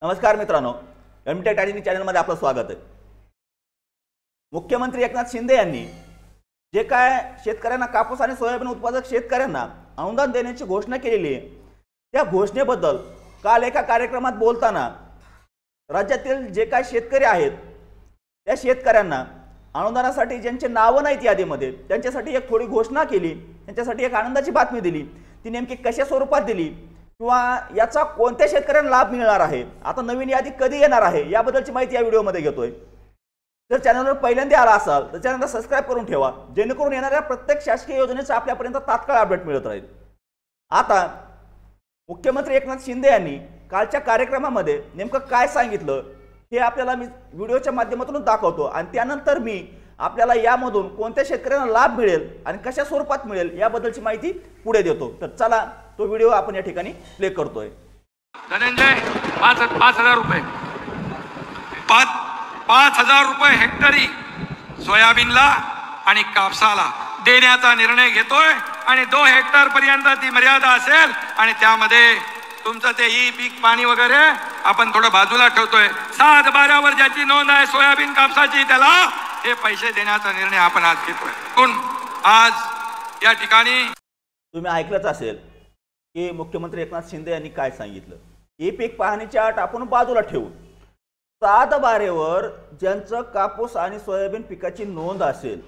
नमस्कार मित्रांनो, एमटेक टायटनी चॅनलमध्ये आपलं स्वागत आहे। मुख्यमंत्री एकनाथ शिंदे यांनी जे काय शेतकऱ्यांना कापूस आणि सोयाबीन उत्पादक शेतकऱ्यांना अनुदान देण्याची घोषणा केलेली आहे, त्या घोषणेबद्दल काल एका कार्यक्रमात बोलताना राज्यातील जे काय शेतकरी आहेत त्या शेतकऱ्यांना अनुदानासाठी ज्यांचे नाव नाहीत यादीमध्ये त्यांच्यासाठी एक थोडी घोषणा केली, त्यांच्यासाठी एक आनंदाची बातमी दिली। ती नेमकी कशा स्वरूपात दिली किंवा याचा कोणत्या शेतकऱ्यांना लाभ मिळणार आहे, आता नवीन यादी कधी येणार आहे याबद्दलची माहिती या व्हिडिओमध्ये घेतोय। जर चॅनलवर पहिल्यांदा आला असाल तर चॅनलला सबस्क्राइब करून ठेवा, जेणेकरून येणाऱ्या प्रत्येक शासकीय योजनेचा आपल्यापर्यंत तात्काळ अपडेट मिळत राहील। आता मुख्यमंत्री एकनाथ शिंदे यांनी कालच्या कार्यक्रमामध्ये नेमकं काय सांगितलं हे आपल्याला मी व्हिडिओच्या माध्यमातून दाखवतो आणि त्यानंतर मी आपल्याला यामधून कोणत्या शेतकऱ्यांना लाभ मिळेल आणि कशा स्वरूपात मिळेल याबद्दलची माहिती पुढे देतो। तर चला तो व्हिडिओ आपण या ठिकाणी प्ले करतोय। धनंजय 5,000 रुपये 5,000 रुपये हेक्टरी सोयाबीनला आणि कापसाला देण्याचा निर्णय घेतोय आणि 2 हेक्टर पर्यंत ती मर्यादा असेल आणि त्यामध्ये तुमचं ते ई पीक पाणी वगैरे आपण थोडं बाजूला ठेवतोय। 7/12 वर ज्याची नोंद आहे सोयाबीन कापसाची त्याला हे पैसे देण्याचा निर्णय आपण आज घेतोय। कोण आज या ठिकाणी तुम्ही ऐकलंच असेल की मुख्यमंत्री एकनाथ शिंदे यांनी काय सांगितलं। ई पीक पाहणीची अट आपण बाजूला ठेवून 7/12 वर ज्यांचं कापूस आणि सोयाबीन पिकाची नोंद असेल,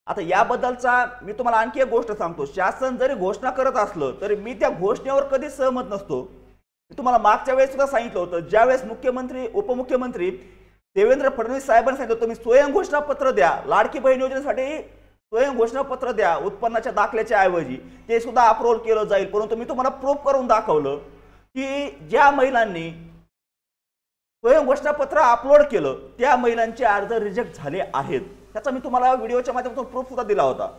आता याबद्दलचा मी तुम्हाला आणखी एक गोष्ट सांगतो। शासन जरी घोषणा करत असलं तरी मी त्या घोषणेवर कधी सहमत नसतो। मी तुम्हाला मागच्या वेळेस सुद्धा सांगितलं होतं, ज्यावेळेस मुख्यमंत्री उपमुख्यमंत्री देवेंद्र फडणवीस साहेबांनी सांगितलं तुम्ही स्वयं घोषणापत्र द्या, लाडकी बहीण योजनेसाठी स्वयं घोषणापत्र द्या उत्पन्नाच्या दाखल्याच्या ऐवजी, ते सुद्धा अप्रूव्ह केलं जाईल। परंतु मी तुम्हाला प्रूफ करून दाखवलं की ज्या महिलांनी स्वयं घोषणापत्र अपलोड केलं त्या महिलांचे अर्ज रिजेक्ट झाले आहेत। त्याचा मी तुम्हाला व्हिडिओच्या माध्यमातून प्रूफ सुद्धा दिला होता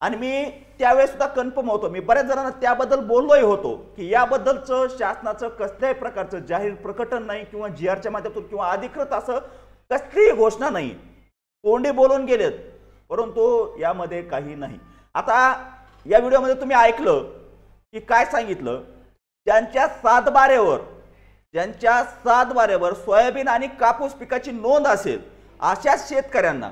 आणि मी त्यावेळेस सुद्धा कन्फर्म होतो। मी बऱ्याच जणांना त्याबद्दल बोललोही होतो की याबद्दलचं शासनाचं कसल्याही प्रकारचं जाहीर प्रकटन नाही किंवा जीआरच्या माध्यमातून किंवा अधिकृत असं कसलीही घोषणा नाही, तोंडी बोलून गेलेत, परंतु यामध्ये काही नाही। आता या व्हिडिओमध्ये तुम्ही ऐकलं की काय सांगितलं, ज्यांच्या 7/12 वर सोयाबीन आणि कापूस पिकाची नोंद असेल अशा शेतकऱ्यांना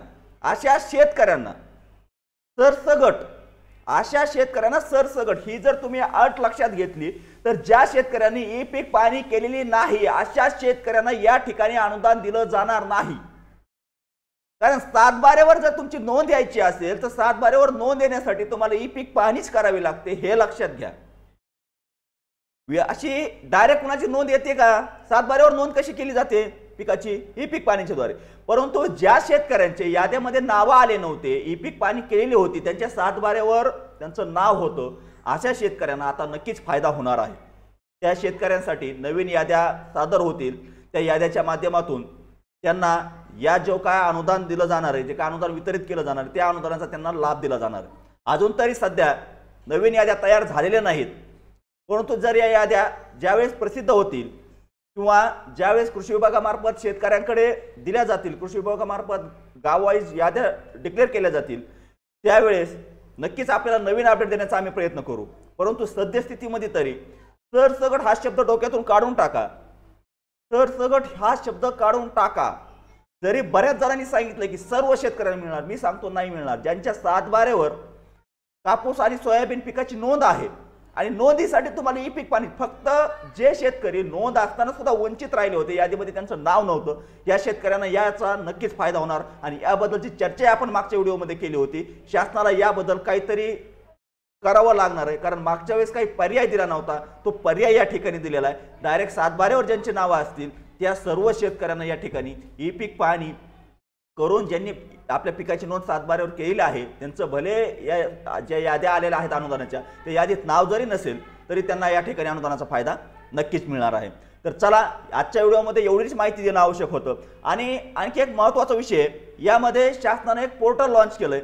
सरसगट ही जर तुम्ही अट लक्षात घेतली तर ज्या शेतकऱ्यांनी ई पीक पाहणी केलेली नाही अशा शेतकऱ्यांना या ठिकाणी अनुदान दिलं जाणार नाही। कारण 7/12 वर जर तुमची नोंद यायची असेल तर 7/12 वर नोंद येण्यासाठी तुम्हाला ई पीक पाहणीच करावी लागते, हे लक्षात घ्या। अशी डायरेक्ट कुणाची नोंद येते का? 7/12 वर नोंद कशी केली जाते पिकाची? ई पीक पाहणीच्या द्वारे। परंतु ज्या शेतकऱ्यांचे याद्यामध्ये नाव आले नव्हते, ई पीक पाहणी केलेली होती, त्यांच्या 7/12 वर त्यांचं नाव होतं, अशा शेतकऱ्यांना आता नक्कीच फायदा होणार आहे। त्या शेतकऱ्यांसाठी नवीन याद्या सादर होतील, त्या याद्याच्या माध्यमातून त्यांना या जो काय अनुदान दिलं जाणार आहे, जे काय अनुदान वितरित केलं जाणार आहे त्या अनुदानाचा त्यांना लाभ दिला जाणार आहे। अजून तरी सध्या नवीन याद्या तयार झालेल्या नाहीत, परंतु जर या याद्या ज्यावेळेस प्रसिद्ध होतील किंवा ज्यावेळेस कृषी विभागामार्फत शेतकऱ्यांकडे दिल्या जातील, कृषी विभागामार्फत गाववाईज याद्या डिक्लेअर केल्या जातील, त्यावेळेस नक्कीच आपल्याला नवीन अपडेट देण्याचा आम्ही प्रयत्न करू। परंतु सद्यस्थितीमध्ये तरी सरसगट हा शब्द डोक्यातून काढून टाका, सरसगट हा शब्द काढून टाका। जरी बऱ्याच जणांनी सांगितलं की सर्व शेतकऱ्यांना मिळणार, मी सांगतो नाही मिळणार। ज्यांच्या 7/12 वर कापूस आणि सोयाबीन पिकाची नोंद आहे आणि नोंदीसाठी तुम्हाला ई पीक पाहणी, फक्त जे शेतकरी नोंद असताना सुद्धा वंचित राहिले होते, यादीमध्ये त्यांचं नाव नव्हतं, या शेतकऱ्यांना याचा नक्कीच फायदा होणार आणि याबद्दलची चर्चा आपण मागच्या व्हिडिओमध्ये केली होती। शासनाला याबद्दल काहीतरी करावं लागणार आहे, कारण मागच्या वेळेस काही पर्याय दिला नव्हता, तो पर्याय या ठिकाणी दिलेला आहे। डायरेक्ट 7/12 वर ज्यांची नावं असतील त्या सर्व शेतकऱ्यांना या ठिकाणी ई पीक पाहणी करून ज्यांनी आपल्या पिकाची नोंद 7/12 वर केलेली आहे त्यांचं भले या ज्या याद्या आलेल्या आहेत अनुदानाच्या त्या यादीत नाव जरी नसेल तरी त्यांना या ठिकाणी अनुदानाचा फायदा नक्कीच मिळणार आहे। तर चला आजच्या व्हिडिओमध्ये एवढीच माहिती देणं आवश्यक होतं। आणि आणखी एक महत्त्वाचा विषय, यामध्ये शासनाने एक पोर्टल लॉन्च केलंय,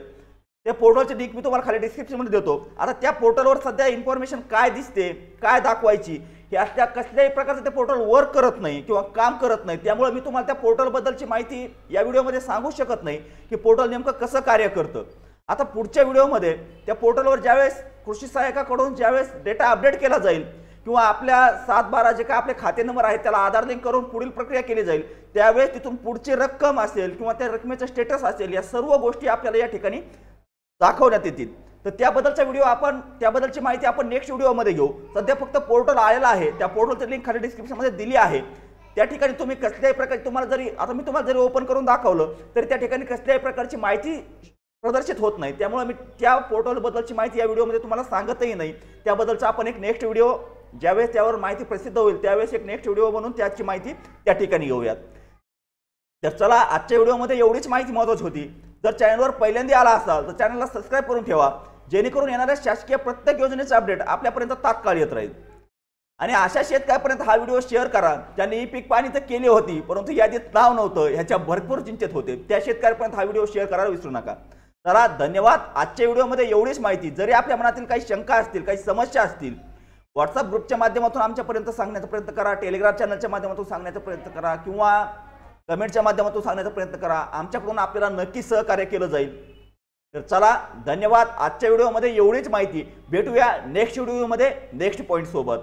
त्या पोर्टलची लिंक मी तुम्हाला खाली डिस्क्रिप्शनमध्ये देतो। आता त्या पोर्टलवर सध्या इन्फॉर्मेशन काय दिसते, काय दाखवायची, ह्या कसल्याही प्रकारचं ते पोर्टल वर्क करत नाही किंवा काम करत नाही, त्यामुळे मी तुम्हाला त्या पोर्टलबद्दलची माहिती या व्हिडिओमध्ये सांगू शकत नाही की पोर्टल नेमकं कसं कार्य करतं। आता पुढच्या व्हिडिओमध्ये त्या पोर्टलवर ज्यावेळेस कृषी सहाय्यकाकडून ज्यावेळेस डेटा अपडेट केला जाईल किंवा आपल्या 7/12 जे काय आपले खाते नंबर आहेत त्याला आधार लिंक करून पुढील प्रक्रिया केली जाईल, त्यावेळेस तिथून पुढची रक्कम असेल किंवा त्या रकमेचं स्टेटस असेल, या सर्व गोष्टी आपल्याला या ठिकाणी दाखवण्यात येतील. तर त्याबद्दलची माहिती आपण नेक्स्ट व्हिडिओमध्ये घेऊ. सध्या फक्त पोर्टल आलेला आहे, त्या पोर्टलची लिंक खाली डिस्क्रिप्शनमध्ये दिली आहे. त्या ठिकाणी तुम्ही कसल्याही प्रकारची मी तुम्हाला जरी ओपन करून दाखवलं तरी त्या ठिकाणी कसल्याही प्रकारची माहिती प्रदर्शित होत नाही. त्यामुळे मी त्या पोर्टल बद्दलची माहिती या व्हिडिओमध्ये तुम्हाला सांगतही नाही. त्याबद्दलचा आपण एक नेक्स्ट व्हिडिओ ज्यावेळेस त्यावर माहिती प्रसिद्ध होईल त्यावेळेस एक नेक्स्ट व्हिडिओ बनवून त्याची माहिती त्या ठिकाणी घेऊयात. तर चला, आजच्या व्हिडिओमध्ये एवढीच माहिती महत्त्वाची होती. जर चॅनलवर पहिल्यांदा आला असाल तर चॅनलला सबस्क्राईब करून ठेवा, जेणेकरून येणाऱ्या शासकीय प्रत्येक योजनेचा अपडेट आपल्यापर्यंत तात्काळ येत राहील. आणि अशा शेतकऱ्यापर्यंत हा व्हिडिओ शेअर करा ज्यांनी ई पीक पाहणी तर केली होती परंतु यादीत नाव नव्हतं, ह्याच्या भरपूर चिंतेत होते. त्या शेतकऱ्यापर्यंत हा व्हिडिओ शेअर करायला विसरू नका. चला, धन्यवाद. आजच्या व्हिडिओमध्ये एवढीच माहिती. जरी आपल्या मनातील काही शंका असतील, काही समस्या असतील, व्हॉट्सअप ग्रुपच्या माध्यमातून आमच्यापर्यंत सांगण्याचा प्रयत्न करा, टेलिग्राम चॅनलच्या माध्यमातून सांगण्याचा प्रयत्न करा किंवा कमेंटच्या माध्यमातून सांगण्याचा प्रयत्न करा. आमच्याकडून आपल्याला नक्की सहकार्य केलं जाईल. तर चला, धन्यवाद. आजच्या व्हिडिओमध्ये एवढीच माहिती. भेटूया नेक्स्ट व्हिडिओमध्ये नेक्स्ट पॉईंट सोबत.